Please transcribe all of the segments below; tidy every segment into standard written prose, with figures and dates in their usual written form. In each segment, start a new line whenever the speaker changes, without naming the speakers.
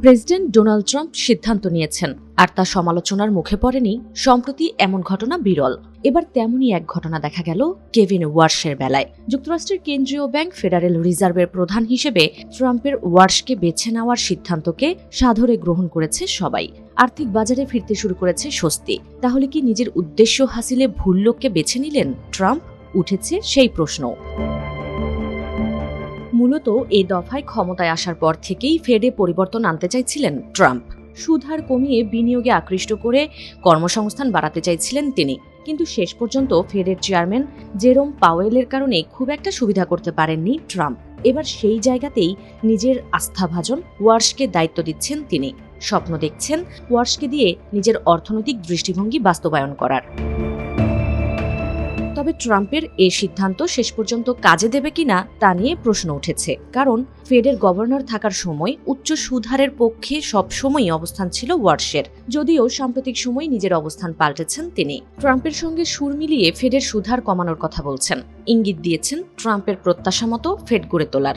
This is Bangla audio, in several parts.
প্রেসিডেন্ট ডোনাল্ড ট্রাম্প সিদ্ধান্ত নিয়েছেন, আর তা সমালোচনার মুখে পড়েনি। সম্প্রতি এমন ঘটনা বিরল। এবার তেমনই এক ঘটনা দেখা গেল কেভিন ওয়ার্শের বেলায়। যুক্তরাষ্ট্রের কেন্দ্রীয় ব্যাংক ফেডারেল রিজার্ভের প্রধান হিসেবে ট্রাম্পের ওয়ার্শকে বেছে নেওয়ার সিদ্ধান্তকে সাদরে গ্রহণ করেছে সবাই। আর্থিক বাজারে ফিরতে শুরু করেছে স্বস্তি। তাহলে কি নিজের উদ্দেশ্য হাসিলে ভুল লোককে বেছে নিলেন ট্রাম্প? উঠেছে সেই প্রশ্ন। মূলত এই দফায় ক্ষমতায় আসার পর থেকেই ফেডে পরিবর্তন আনতে চাইছিলেন ট্রাম্প। সুদহার কমিয়ে বিনিয়োগে আকৃষ্ট করে কর্মসংস্থান বাড়াতে চাইছিলেন তিনি। কিন্তু শেষ পর্যন্ত ফেডের চেয়ারম্যান জেরোম পাওয়েলের কারণে খুব একটা সুবিধা করতে পারেননি ট্রাম্প। এবার সেই জায়গাতেই নিজের আস্থাভাজন ওয়ার্শকে দায়িত্ব দিচ্ছেন তিনি। স্বপ্ন দেখছেন ওয়ার্শকে দিয়ে নিজের অর্থনৈতিক দৃষ্টিভঙ্গি বাস্তবায়ন করার। তবে ট্রাম্পের এই সিদ্ধান্ত শেষ পর্যন্ত কাজে দেবে কিনা তা নিয়ে প্রশ্ন উঠেছে। কারণ ফেডের গভর্নর থাকার সময় উচ্চ সুদহারের পক্ষে সবসময়ই অবস্থান ছিল ওয়ার্শের, যদিও সাম্প্রতিক সময় নিজের অবস্থান পাল্টেছেন তিনি। ট্রাম্পের সঙ্গে সুর মিলিয়ে ফেডের সুদহার কমানোর কথা বলছেন, ইঙ্গিত দিয়েছেন ট্রাম্পের প্রত্যাশা মতো ফেড গড়ে তোলার।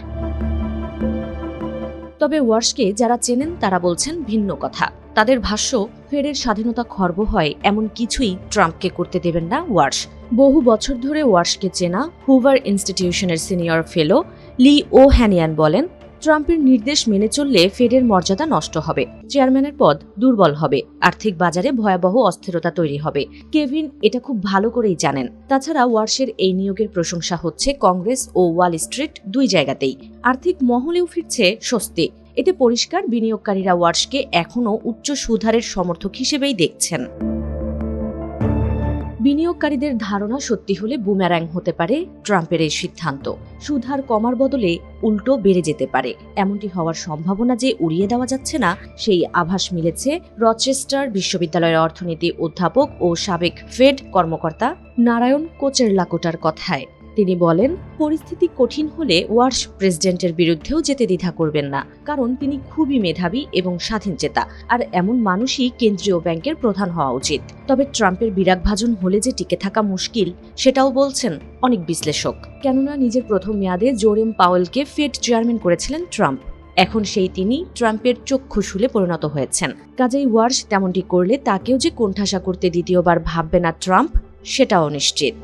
তবে ওয়ার্শকে যারা চেনেন তারা বলছেন ভিন্ন কথা। তাদের ভাষ্য, ফেডের স্বাধীনতা খর্ব হয় এমন কিছুই ট্রাম্পকে করতে দেবেন না ওয়ার্শ। বহু বছর ধরে ওয়ার্শকে চেনা হুভার ইনস্টিটিউশনের সিনিয়র ফেলো লি ও হ্যানিয়ান বলেন, ট্রাম্পের নির্দেশ মেনে চললে ফেডের মর্যাদা নষ্ট হবে, চেয়ারম্যানের পদ দুর্বল হবে, আর্থিক বাজারে ভয়াবহ অস্থিরতা তৈরি হবে। কেভিন এটা খুব ভালো করেই জানেন। তাছাড়া ওয়ার্শের এই নিয়োগের প্রশংসা হচ্ছে কংগ্রেস ও ওয়াল স্ট্রিট দুই জায়গাতেই। আর্থিক মহলেও ফিরছে স্বস্তি। এতে পরিষ্কার বিনিয়োগকারীরা ওয়ার্শকে এখনও উচ্চ সুদহারের সমর্থক হিসেবেই দেখছেন। বিনিয়োগকারীদের ধারণা সত্যি হলে বুমেরাং হতে পারে ট্রাম্পের এই সিদ্ধান্ত। সুদহার কমার বদলে উল্টো বেড়ে যেতে পারে। এমনটি হওয়ার সম্ভাবনা যে উড়িয়ে দেওয়া যাচ্ছে না, সেই আভাস মিলেছে রচেস্টার বিশ্ববিদ্যালয়ের অর্থনীতি অধ্যাপক ও সাবেক ফেড কর্মকর্তা নারায়ণ কোচেরলাকোটার কথায়। তিনি বলেন, পরিস্থিতি কঠিন হলে ওয়ার্শ প্রেসিডেন্টের বিরুদ্ধেও যেতে দ্বিধা করবেন না, কারণ তিনি খুবই মেধাবী এবং স্বাধীনচেতা, আর এমন মানুষই কেন্দ্রীয় ব্যাংকের প্রধান হওয়া উচিত। তবে ট্রাম্পের বিরাগভাজন হলে যে টিকে থাকা মুশকিল, সেটাও বলছেন অনেক বিশ্লেষক। কেননা নিজের প্রথম মেয়াদে জেরোম পাওয়েলকে ফেড চেয়ারম্যান করেছিলেন ট্রাম্প। এখন সেই তিনি ট্রাম্পের চক্ষুশূলে পরিণত হয়েছেন। কাজেই ওয়ার্শ তেমনটি করলে তাকেও যে কোণঠাসা করতে দ্বিতীয়বার ভাববে না ট্রাম্প, সেটাও নিশ্চিত।